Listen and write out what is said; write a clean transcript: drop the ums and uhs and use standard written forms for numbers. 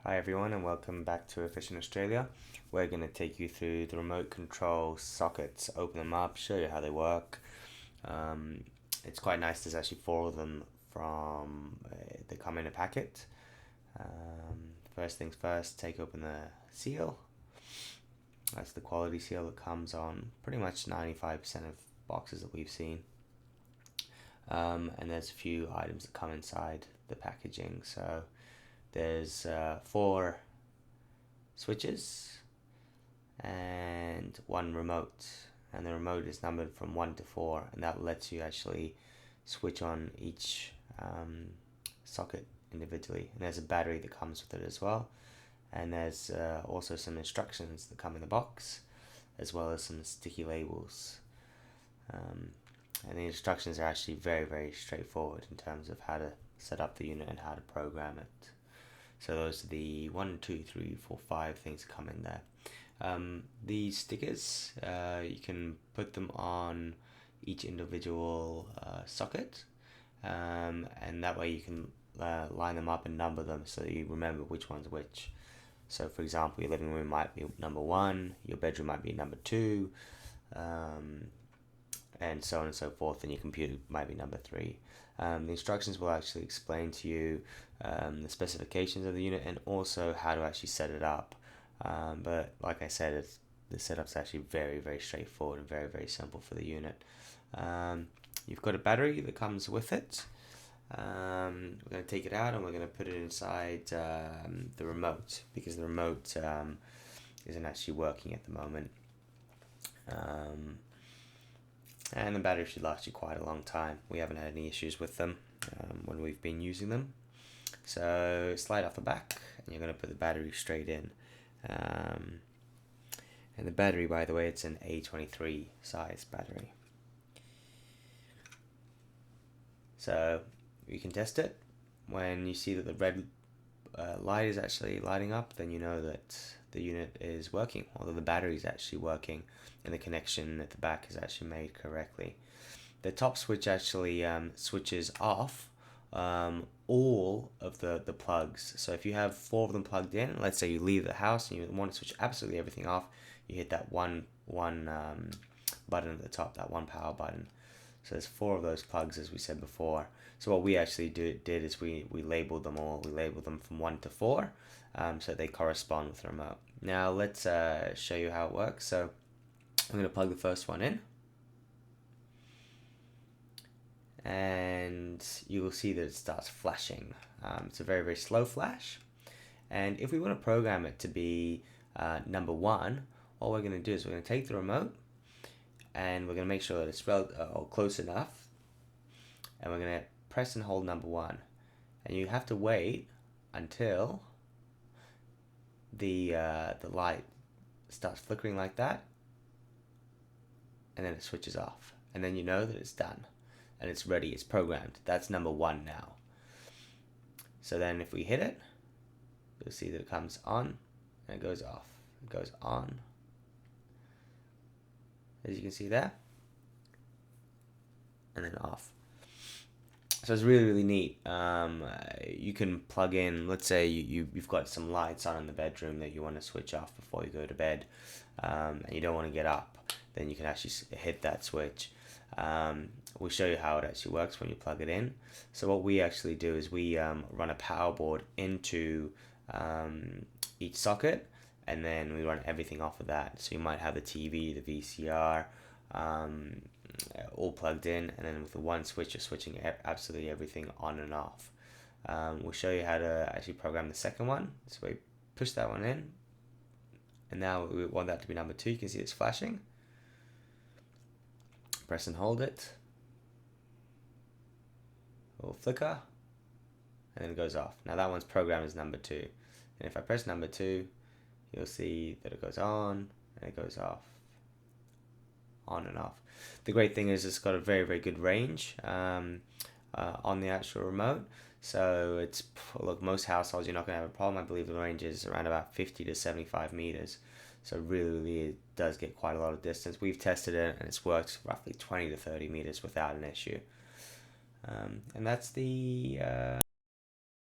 Hi everyone and welcome back to Efficient Australia. We're going to take you through the remote control sockets, open them up, show you how they work. It's quite nice, there's actually four of them they come in a packet. First things first, take open the seal. That's the quality seal that comes on pretty much 95% of boxes that we've seen. And there's a few items that come inside the packaging. So there's 4 switches and 1 remote, and the remote is numbered from 1 to 4, and that lets you actually switch on each socket individually. And there's a battery that comes with it as well, and there's also some instructions that come in the box, as well as some sticky labels. And the instructions are actually very straightforward in terms of how to set up the unit and how to program it. So those are the 1, 2, 3, 4, 5 things that come in there. These stickers, you can put them on each individual socket, and that way you can line them up and number them so that you remember which one's which. So for example, your living room might be number 1, your bedroom might be number 2, and so on and so forth, and your computer might be number 3. The instructions will actually explain to you the specifications of the unit and also how to actually set it up. But like I said, the setup's actually very straightforward and very simple for the unit. You've got a battery that comes with it. We're going to take it out and we're going to put it inside the remote, because the remote isn't actually working at the moment. And the battery should last you quite a long time. We haven't had any issues with them when we've been using them. So slide off the back and you're going to put the battery straight in. And the battery, by the way, it's an A23 size battery. So you can test it. When you see that the red light is actually lighting up, then you know that the unit is working, although the battery is actually working and the connection at the back is actually made correctly. The top switch actually switches off all of the plugs. So if you have 4 of them plugged in, let's say you leave the house and you want to switch absolutely everything off, you hit that one button at the top, that one power button. So there's 4 of those plugs, as we said before. So what we actually did is we labeled them all. We labeled them from 1 to 4, so they correspond with the remote. Now let's show you how it works. So I'm going to plug the first one in, and you will see that it starts flashing. It's a very slow flash, and if we want to program it to be number 1, all we're going to do is we're going to take the remote and we're going to make sure that it's close enough, and we're going to press and hold number 1, and you have to wait until the light starts flickering like that, and then it switches off, and then you know that it's done and it's ready, it's programmed. That's number 1 now. So then if we hit it, you'll see that it comes on and it goes off. It goes on, as you can see there, and then off. So it's really neat. You can plug in, let's say you've got some lights on in the bedroom that you want to switch off before you go to bed, and you don't want to get up, then you can actually hit that switch. We'll show you how it actually works when you plug it in. So what we actually do is we run a power board into each socket, and then we run everything off of that. So you might have the TV, the VCR, all plugged in, and then with the one switch you're switching absolutely everything on and off. We'll show you how to actually program the second one. So we push that one in, and now we want that to be number 2. You can see it's flashing. Press and hold it. It will flicker, and then it goes off. Now that one's programmed as number 2, and if I press number 2, you'll see that it goes on and it goes off, on and off. The great thing is it's got a very good range on the actual remote. So it's, look, most households you're not going to have a problem. I believe the range is around about 50 to 75 meters. So really it does get quite a lot of distance. We've tested it and it's worked roughly 20 to 30 meters without an issue. And that's the